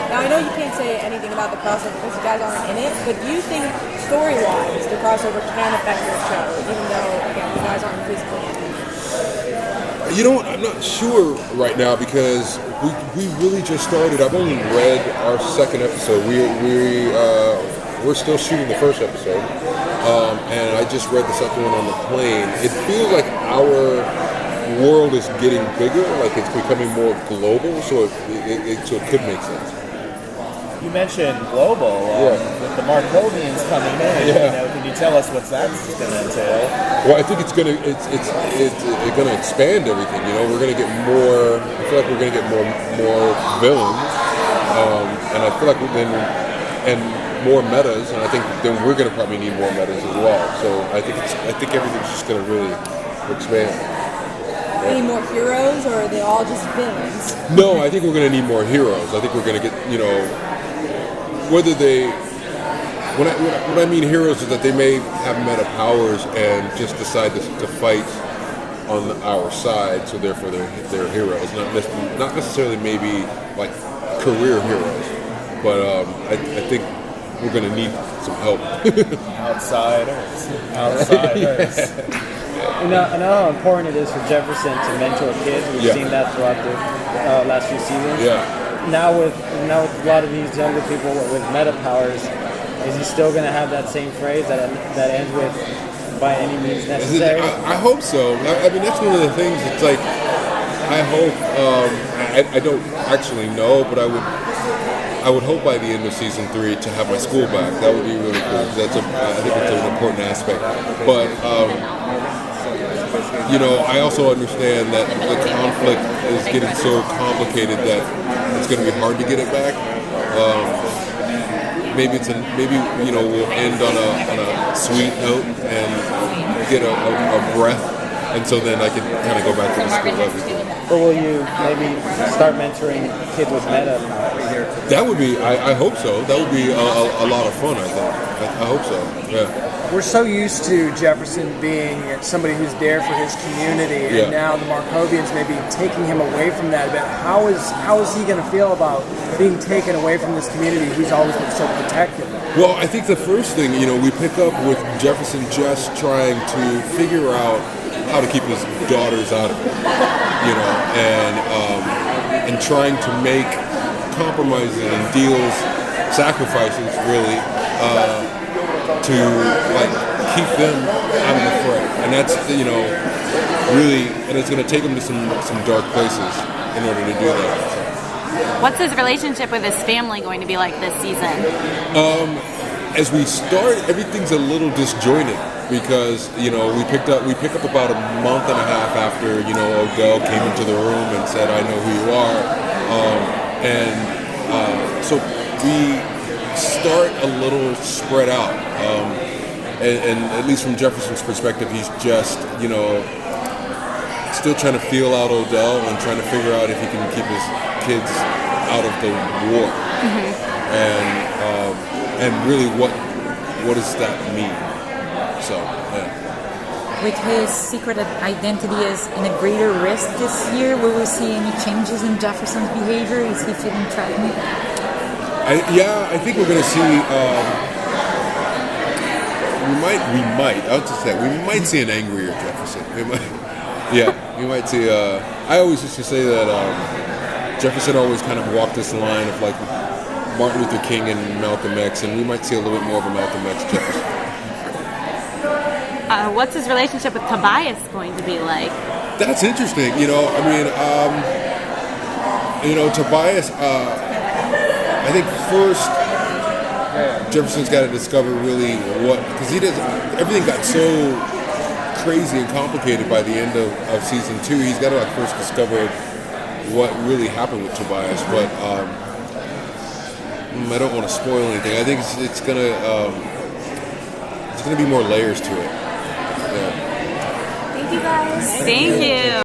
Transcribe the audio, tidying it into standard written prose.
Now, I know you can't say anything about the crossover because you guys aren't in it, but do you think story-wise the crossover can affect your show, even though, again, you guys aren't physically in it? You know what? I'm not sure right now because we really just started. I've only read our second episode. We're still shooting the first episode, and I just read the second one on the plane. It feels like our world is getting bigger, like it's becoming more global, so it could make sense. You mentioned global, with the Markovians coming in. Yeah. Can you tell us what that's going to entail? Well, I think it's gonna expand everything. We're gonna get more. I feel like we're gonna get more villains, and I feel like and more metas, and I think then we're gonna probably need more metas as well. So I think everything's just gonna really expand. Any more heroes, or are they all just villains? No, I think we're going to need more heroes. I think we're going to get, whether they... What I mean heroes is that they may have meta powers and just decide to fight on our side, so therefore they're heroes. Not necessarily maybe like career heroes, but I think we're going to need some help. Outsiders. You know how important it is for Jefferson to mentor kids. We've seen that throughout the last few seasons. Yeah. Now with a lot of these younger people with meta powers, is he still going to have that same phrase that ends with "by any means necessary"? I hope so. I mean, that's one of the things. It's like I hope. I don't actually know, but I would hope by the end of season 3 to have my school back. That would be really cool. I think it's an important aspect. But I also understand that the conflict is getting so complicated that it's going to be hard to get it back. Maybe we'll end on a sweet note and get a breath, and so then I can kind of go back to the school everything. Or will you maybe start mentoring kids with meta powers? That would be. I hope so. That would be a lot of fun. I think. I hope so. Yeah. We're so used to Jefferson being somebody who's there for his community, and now the Markovians may be taking him away from that a bit. How is he going to feel about being taken away from this community who's always been so protective? Well, I think the first thing, we pick up with Jefferson just trying to figure out how to keep his daughters out of it, and trying to make compromises and deals, sacrifices, really, to keep them out of the fray. And that's really, and it's going to take him to some dark places in order to do that. So. What's his relationship with his family going to be like this season? As we start, everything's a little disjointed because we pick up about a month and a half after Odell came into the room and said, "I know who you are," so we start a little spread out, and at least from Jefferson's perspective, he's just still trying to feel out Odell and trying to figure out if he can keep his kids out of the war, and really what does that mean? So, yeah. With his secret identity is in a greater risk this year, will we see any changes in Jefferson's behavior? Is he feeling threatened? I think we're going to see. We might see an angrier Jefferson. We might see. I always used to say that Jefferson always kind of walked this line of like Martin Luther King and Malcolm X, and we might see a little bit more of a Malcolm X Jefferson. What's his relationship with Tobias going to be like? That's interesting. Tobias. I think first Jefferson's got to discover really because everything got so crazy and complicated by the end of season 2. He's got to first discover what really happened with Tobias, but I don't want to spoil anything. I think it's gonna be more layers to it. Thank you guys. Thank you.